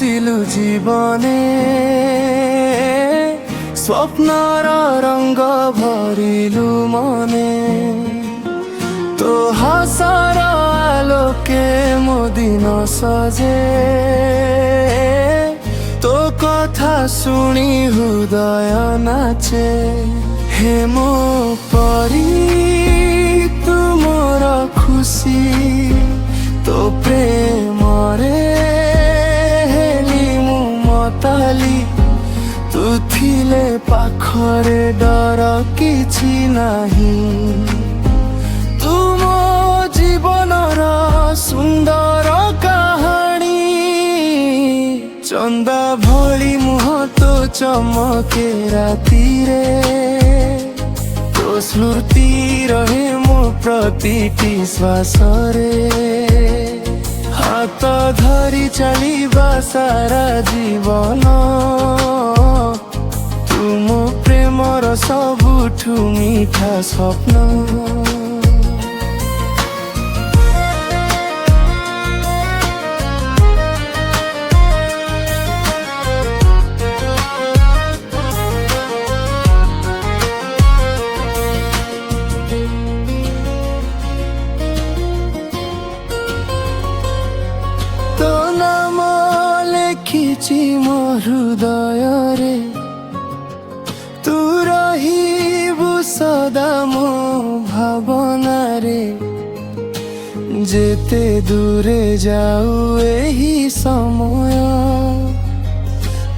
ଆସିଲୁ ଜୀବନେ ସ୍ୱପ୍ନର ରଙ୍ଗ ଭରିଲୁ ମନେ ତୋ ହସର ଆଲୋକେ ମୋ ଦିନ ସଜେ ତୋ କଥା ଶୁଣି ହୃଦୟ ନାଚେ ହେ ମୋ ପରି ତୁ ମୋର ଖୁସି ତୋ ପ୍ରେମରେ ହେଲି ମୁଁ ମତାଲି ତୁ ଥିଲେ ପାଖରେ ଡର କିଛି ନାହିଁ ତୁ ମୋ ଜୀବନର ସୁନ୍ଦର କାହାଣୀ ଚନ୍ଦା ଭଳି ମୁହଁ ତୋ ଚମକେ ରାତିରେ ତୋ ସ୍ମୃତି ରହେ ମୋ ପ୍ରତିଟି ଶ୍ୱାସରେ ହାତ ଧରି ଚାଲିବା ସାରା ଜୀବନ ତୁ ମୋ ପ୍ରେମର ସବୁଠୁ ମିଠା ସ୍ୱପ୍ନ ମୋ ହୃଦୟରେ ତୁ ରହିବୁ ସଦା ମୋ ଭାବନାରେ ଯେତେ ଦୂରେ ଯାଉ ଏହି ସମୟ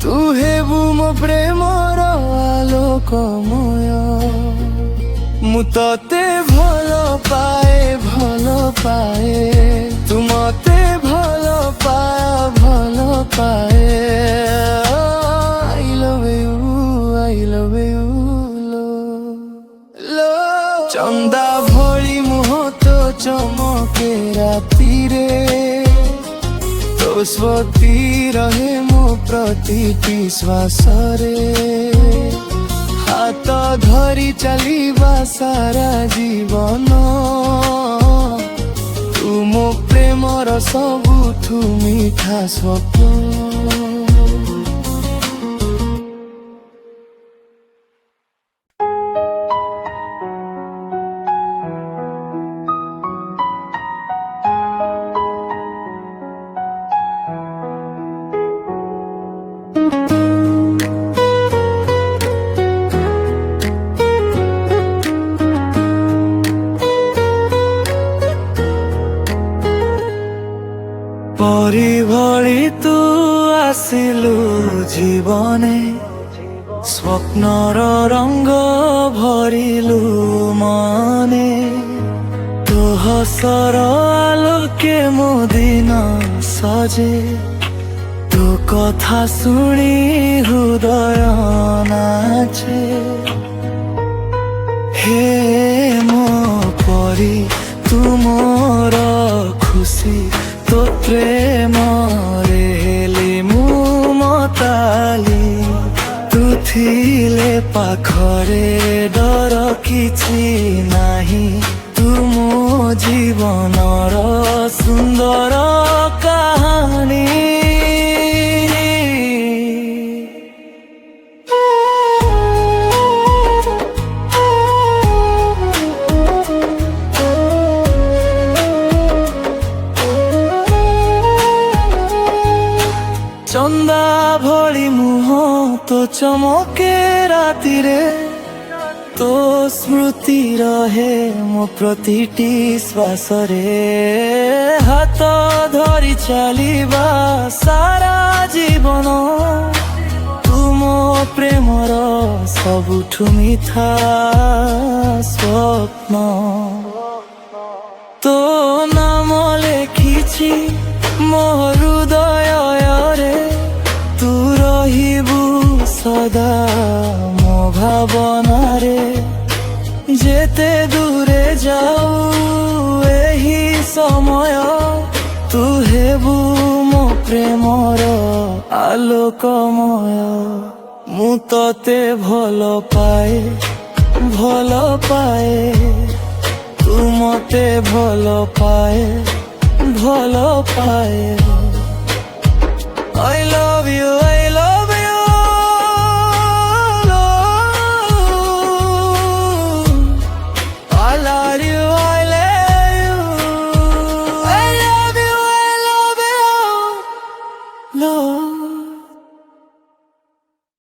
ତୁ ହେବୁ ମୋ ପ୍ରେମର ଆଲୋକମୟ ମୁଁ ତତେ ଭଲ ପାଏ ତୁ ମତେ ଭଲ ପାଏ I love you ଚନ୍ଦା ଭଳି ମୁହଁ ତୋ ଚମକେ ରାତିରେ ତୋ ସ୍ମୃତି ରହେ ମୋ ପ୍ରତିଟି ଶ୍ୱାସରେ ହାତ ଧରି ଚାଲିବା ସାରା ଜୀବନ ତୁ ମୋ ପ୍ରେମର ସବୁଠୁ ମିଠା ସ୍ୱପ୍ନ পরি ভଳି তু আসিলু জীবনে স্বপ্নর রঙ্গ ভরিলু মনে তো হসর আলোকে মো দিন সজে তো কথা শুনি হৃদয় নাচে হে মো পরি তু মোর খুশি তো প্রেমরে হেলি মু মতালি তু থিলে পাখরে ডর কিছু নাহি তু মো জীবনর সুন্দর কাহাণী চন্দা ভଳି মুহଁ তো চমকে রাতিরে তো স্মৃতি রহে মো প্রতিটি শ্বাসরে হাত ধরি চালিবা সারা জীবন তুম প্রেমর সবুঠু মিঠা স্বপ্ন তো নাম লেখিছি ମୋ ହୃଦୟରେ ତୁ ରହିବୁ ସଦା ମୋ ଭାବନାରେ ଯେତେ ଦୂରେ ଯାଉ ଏହି ସମୟ ତୁ ହେବୁ ମୋ ପ୍ରେମର ଆଲୋକମୟ ମୁଁ ତତେ ଭଲ ପାଏ ତୁ ମତେ ଭଲ ପାଏ I love you